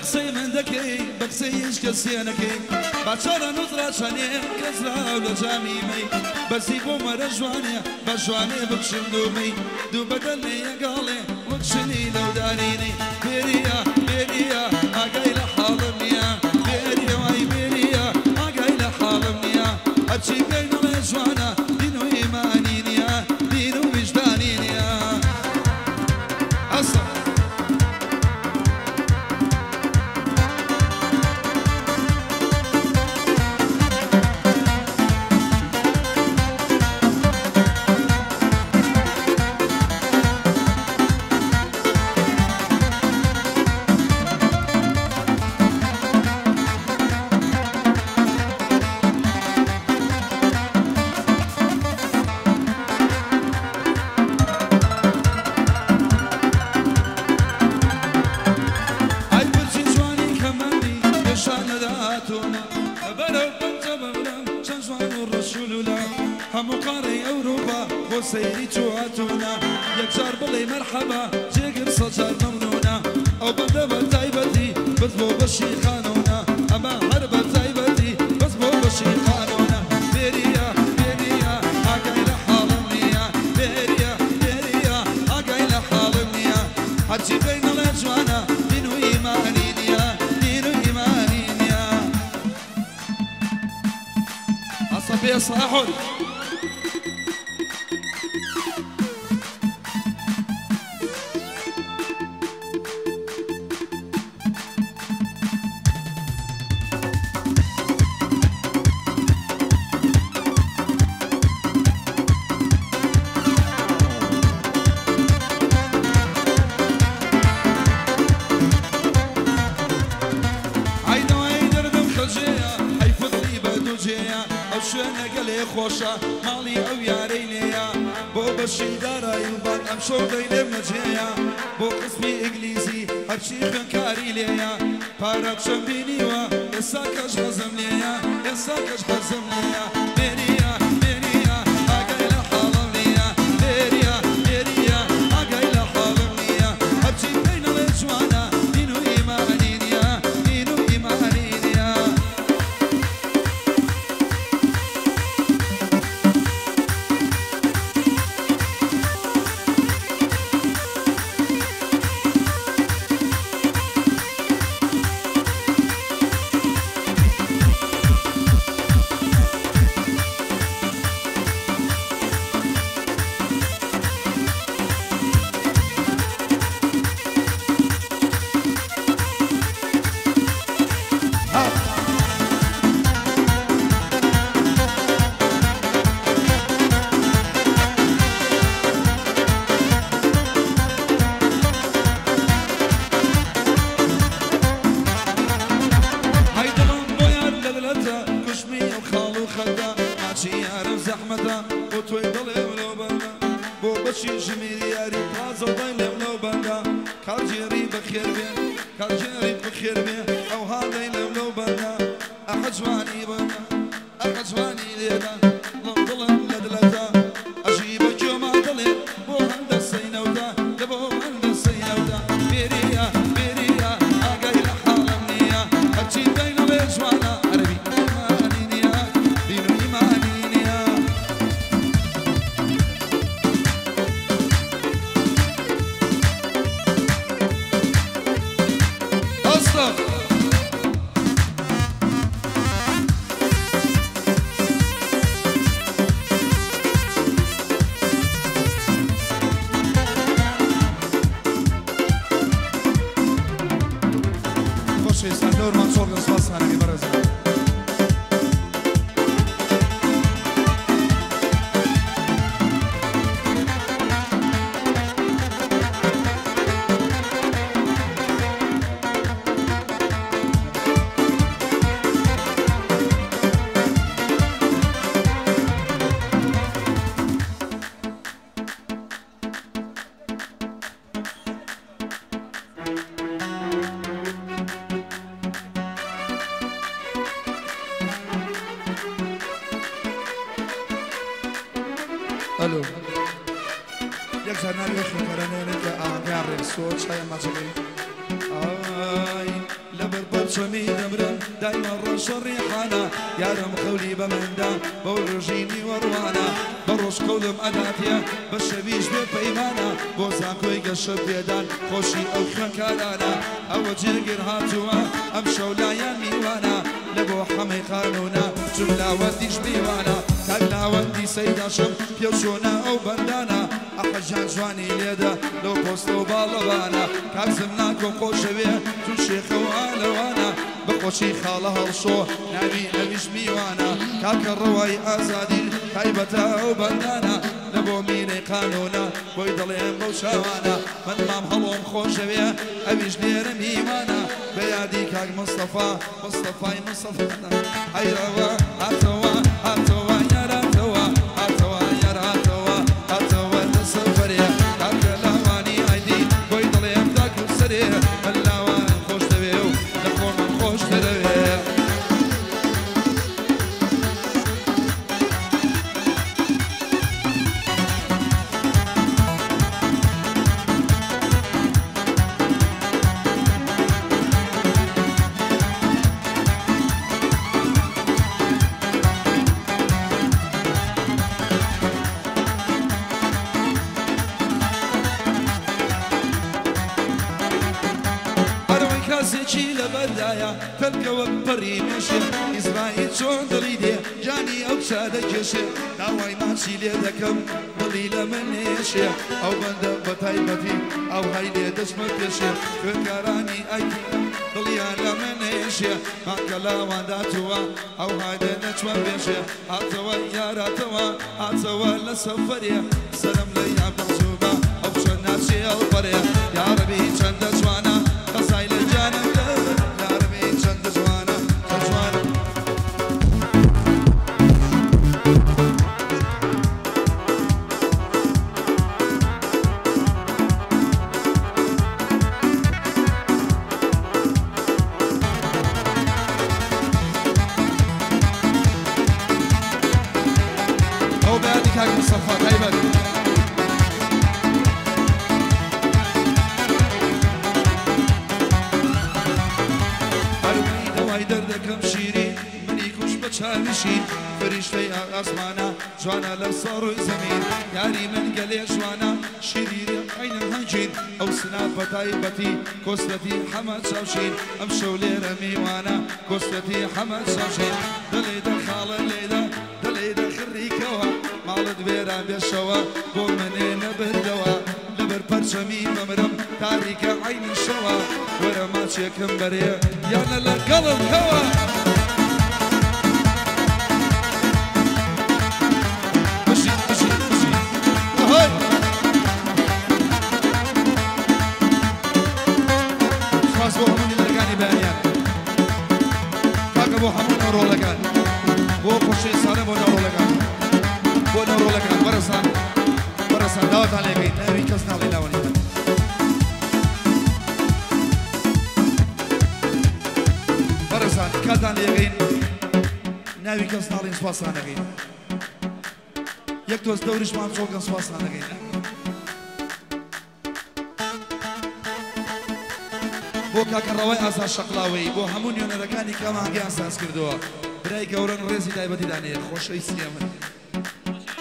بقصي من ذكي بقصي إيش كسينكي بشر نظرة شنيع كسرة ولا جميمي بسي بومر جوانيا بجواني بكشم دومي دو بدلني يا قالي وكشني لو داريني بيريا بيريا أقاي لحالميا بيريا واي بيريا أقاي لحالميا أبشي بين الجوانا دينو إيمانينيا دينو وجدانينيا أصلا سيري تواتونا يكسر بلي مرحبا جيك بصجر ممنونا او بدبا تايبتي بزبو بشي خانونا اما هربا تايبتي بزبو بشي خانونا بيريا بيريا اقاي لحالمنيا بيريا بيريا اقاي لحالمنيا حجي بين الجوانا دينو ايمانينيا دينو ايمانينيا عصبي صاحول خوشا مالی او یاری لیا بو بشی دارای باد ام شوقی لمجیا بو قسمی انگلیسی هر چی خنکاری لیا پارک شنبینی و اساکش خزم لیا اساکش خزم لیا بریا بریا اگای لحالم لیا بریا بریا اگای لحالم لیا هر چی بین الجوانا دینو ایمانینیا دینو ایمانینیا الو یک زنان یخی کرنه که آنگار صوت شاید مجلی آی پەرچەمی دەمرم دایما ڕۆژە ڕێحانە یارم خەولی بەمەندا بەو ڕژینی وەڕوانە بە ڕۆژ قەولم ئەداتیە بە شەویش بێ پەیمانە بۆ زانکۆی گەشە بێدان خۆشی ئەو خوێنکارانە ئەوە جێگیر هاتووە ئەم شەولایان میوانە لە بۆ حەمەی قانونە چون لاوەندیش میوانە کاک لاوەندی سەیداشم پێوچۆنە ئەو بەندانە ئەحەجان جوانی لێدە لەو پۆستە و باڵەوانە کاکزم ناکۆم خۆشەوێ چون شێخەوە ئالەوانە بەخۆشی خاڵە هەڵشۆ ناوی ئەویش میوانە کاکە ڕەوای ئازادی تایبەتە ئەو بەندانە لە بۆ مینەی قانونە بۆی دەڵێم بەو چاوانە من مام هەڵۆم خۆشەوێ ئەویش لێرە میوانە بە یادی کاک مستەفا مستەفای مستەفانە ئەیرەوە هاتەوە هاتەوە یاراتەوە هاتەوە یاراتەوە هاتەوە لە سەفەرێ کاکە لاوانی ئایدی بۆی دڵێم داک و سەرێ من لاوان خۆش دەوێ و لە خۆمم خۆش دەرەوێ کاسێکی لەبەردایە کەلکەوە پەڕی مێشێ ئیزرائیل چۆن دڵی دێ جانی ئەو چادە کێشێ داوای ماچی لێ دەکەم دڵی لە من نێشێ ئەو بەندە بە تایبەتی ئەو های لێ دەچمە پێشێ خوێنکارانی ئایتی دڵیان لە من نێشێ ماکە لاوان داتووە ئەو هایدە نەچمە پێشێ هاتەوە یاراتەوە هاتەوە لە سەفەرێ سەرم لە یان بەزوبە ئەو چەند ناچێ ئەڵپەرێ یارەبی چەندە جوانە قەزای لە جانم لەبن یارەبی چەندە جوانە چەند جوانە ئەو بەیانی کاک مستەفا تایبەت دەردەکەم شیری منی کوش بە چاویشین فریشتەی ئاسمانە جوانە لە سەڕۆی زەمین یاری من گەلێ جوانە شیری عینم هەنجین ئەو سناف بە تایبەتی کۆستەتی حەمەد چاوشین ئەم شەو لێرە میوانە کۆستەتی حەمەد چاوشین دڵێ دەخاڵە لێدە دڵێ دەخڕیکەوە ماڵت وێرە بێشەوە بۆ منێ نەبردەوە لەبەر پەرچەمی مەمرم تاریکە عینی شەوە وەرە ماچێکم بەرێ یانە لە گەڵم کەوە بشین بشین بشین ئەهۆی سپاس بۆ هەموو نیمەرەکانی بەیانیان کاکە بۆ هەموو نەڕۆڵەکان بۆ خۆشەی سانە بۆ نەڕۆڵەکان بۆ نەڕۆڵەکان وەرەسان وەرەسان داواتان لێکەین ناوی کەس ناڵێ لاوەنی وەرەسان کاتان لێگەین ناوی کەس ناڵێن سوپاسان دەگەین یەک تۆز دەوریشمان چۆڵکەن سوپاسان دەگەین بۆ کاکە ڕەوای ئازاد شەقڵاوەی بۆ هەموو نوێنەرەکانی کە مانگیان ساز کردووە برای گەورەن ڕێزی تایبەتیدانەیە خۆشەی سیە من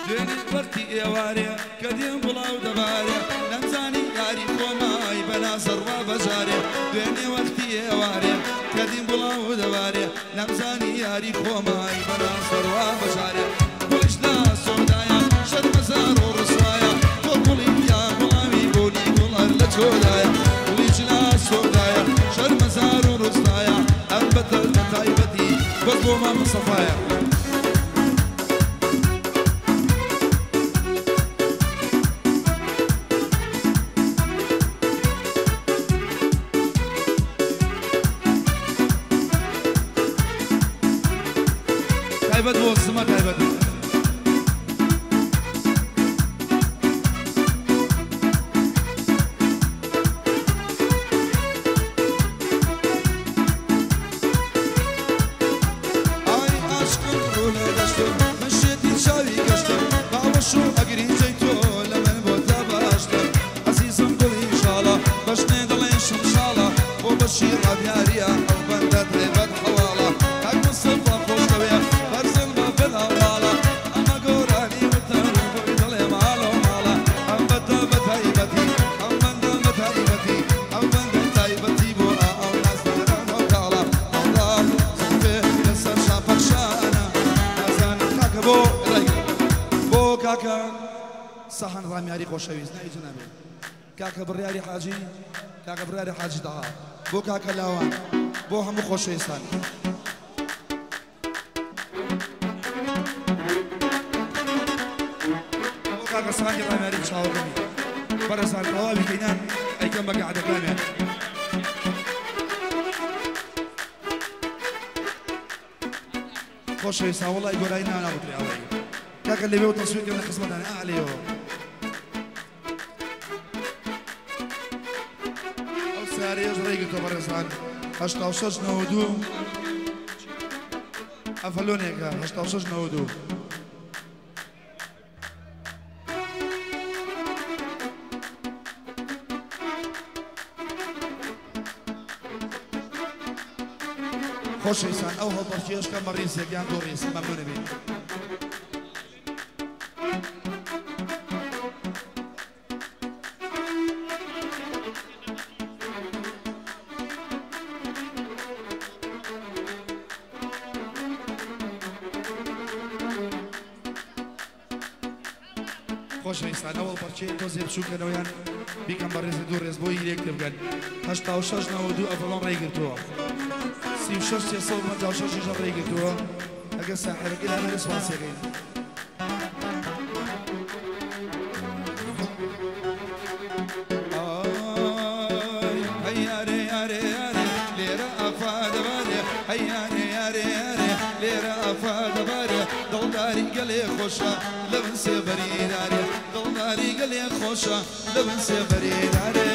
دوێنێ بەرتی ئێوارێ کە دێم بڵاو دەبارێ نەمزانی یاری خۆمای بەناسە ڕوا بەجارێ دوێنێ وەختی ئێوارێ کە دیم بڵاو دەبارێ نەمزانی یاری خۆمای بەناسە ڕوا بەجارێ گوڵش لە سۆدایە شەرمەزار و ڕسوایە تۆ گوڵی یا گوڵاوی بۆنی گوڵ هەر لە چۆدایە گوڵیش لە سۆدایە شەرمەزار و ڕستایە ئەم بەتە لە تایبەتی بەس بۆ مام مستەفایە تایبەت بۆ سمە تایبەت ئای عاشقم ڕوو لە دەشتم من شێتی چاوی گەشتم باوەش و ئەگرینجەی تۆ لە من بۆ تا باشتر عەزیزم گوڵی شاڵە بەشنێ دڵێ شمشاڵە بۆ بەشی ڕابیاریە ئەو بەندە سەحان ڕامیاری خۆشەویست ناوی جنابێ کاکە بڕیاری حاجی کاکە بڕیاری حاجی داها بۆ کاکە لاوان بۆ هەموو خۆشەویستان بۆ کاکە سەحانی ڕامیاری چاوەڕێمی بەرەزان تەواوی کەینان ئەیکەم بە گەعدەکانیان خۆشەویستان وەڵای گۆرایی ناناوترێ ئەوەی کاکە لەوێ و تەسویرکردنە خزمەتانە ئەعلێەوە ئەو سارەیەش ڕێگرتۆ بەڕێزان 8692 ئەفەلۆنێکە 8692 خۆشەویستان ئەو هەڵبەرچێشکە بە ڕیزێکیان بۆ ڕیز مەمنونە بین خۆشەویستان ئەوە پەرچێ تۆزێ بچووکەنەوەیان بیکەم بە ڕێزە دوو ڕێز بۆی لێک بگەن 8692 ئەفەڵۆن ڕێگرتووە 36 356 ڕێگرتووە ئەگەر ساحێبەکەی لامەرە سواسێگەین هەیارێ یارێ یارێ لێرە ئافادەبارێ هەیارێ یارێ یارێ لێرە ئافادەبارێ دڵداری گەلێ خۆشە لە من سێبەریدارێ دڵداری گەلێ خۆشە لە من سێبەریدارێ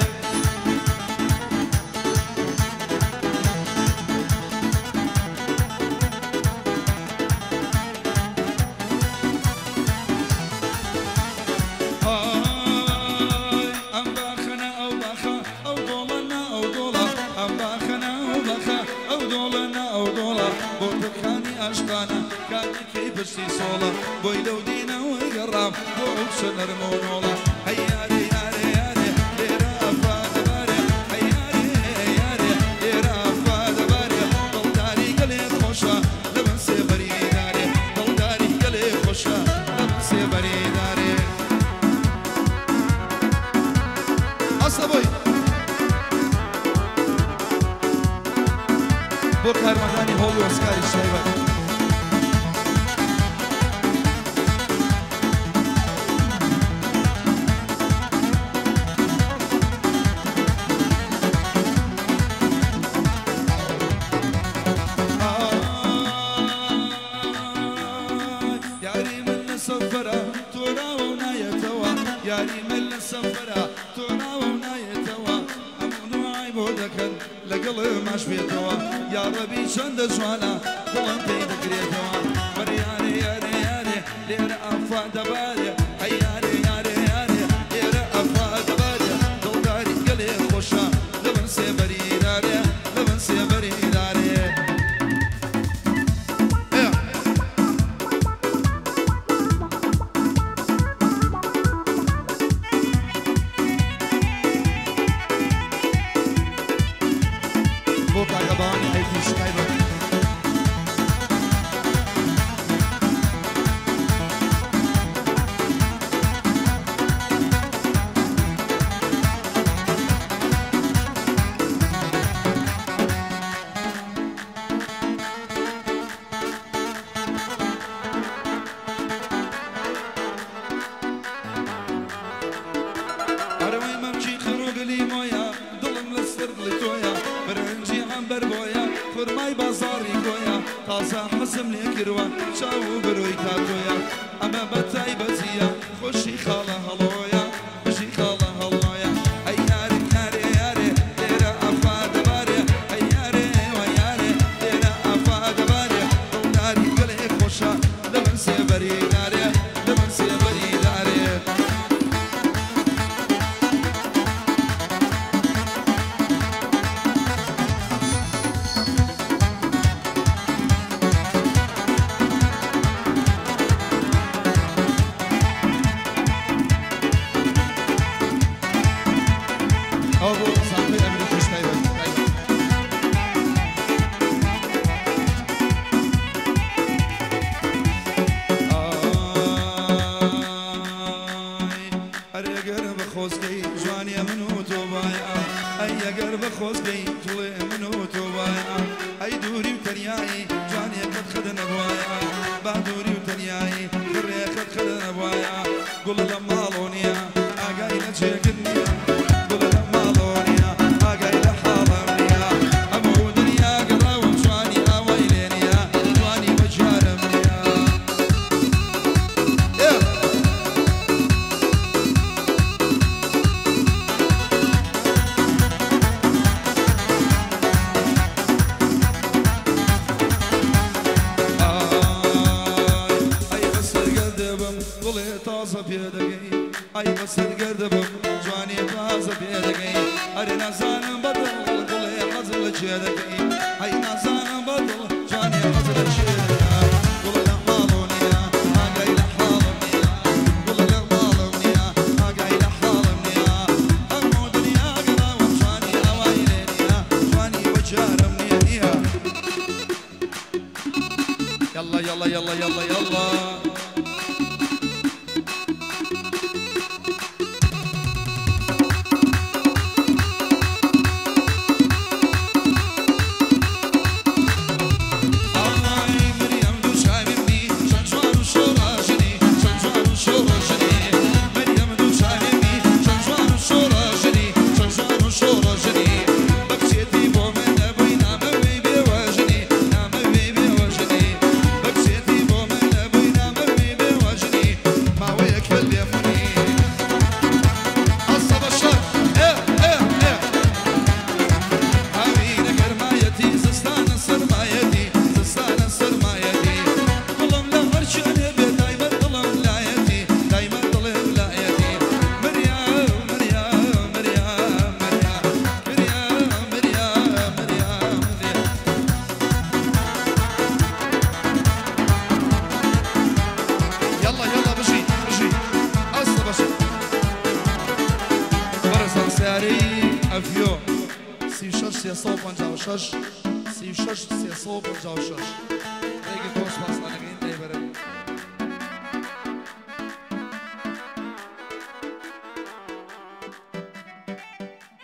بۆی لەو دینەوەی گەڕام بۆ ئەوچە نەرمەونۆڵە هەیارێ یارێ یارێ لێرە ئەفادەبارێ هەیارێ یارێ لێرە ئەفادەبارێ دڵداری گەلێ خۆشە لە من سێبەریدارێ دڵداری گەلێ خۆشە لە من سێبەریدارێ ئەسە بۆی بۆ کارمەکانی هۆڵی وەسکاری شایبەت یاری من لە سەفەرە تۆ ناوە و نایێتەوە هەموو نوعی بۆ دەکەن لەگەڵ ماش بێتەوە یا ڕەبی چەندە جوانە دڵم پێی دەگرێتەوە وەریارێ یارێ یارێ لێرە ئافادەبارێ هەیارێ یارێ یارێ لێرە ئافادەبارێ دڵداری گەلێ خۆشە لە من سێبەریدارێ لە من سێبەریدارێ تازە حەزم لێ کردوە چاو و بەرۆی کاتۆیە ئەمە بە تایبەتیە خۆشی خاڵە هەڵۆیە بژی خاڵە هەڵۆیە ئەی یارێ یارێ یارێ لێرە ئافادەبارێ ئەی یارێ وە یارێ لێرە ئافادەبارێ دڵداری گەلێ خۆشە لە من سێبەریدارێ لە من سێبەریدارێ هيا قرب خوزقي جلي منو توبايا اي دوري وترياي جاني قد خدنا بوايا بادوري وترياي خري قد خدنا بوايا قول لما لونيا اقاي لجيقني قول لما لونيا اقاي لحالمنيا ابو دنيا قراو جواني اويلينيا جواني وجارمنيا اي بس القدبم جواني طازه بيدقي اري نازان بدل قولي حزل جيدقي اي نازان بدل جواني حزل جيدقي قول لا مالونيا اقاي لحالمنيا قول لا مالونيا اقاي لحالمنيا امو دنيا قراو جواني اويلينيا جواني وجارمنيا يلا يلا يلا يلا يلا افيو سي شش سي صوب نجاو شش سي شش سي صوب نجاو شش ريقي توش باص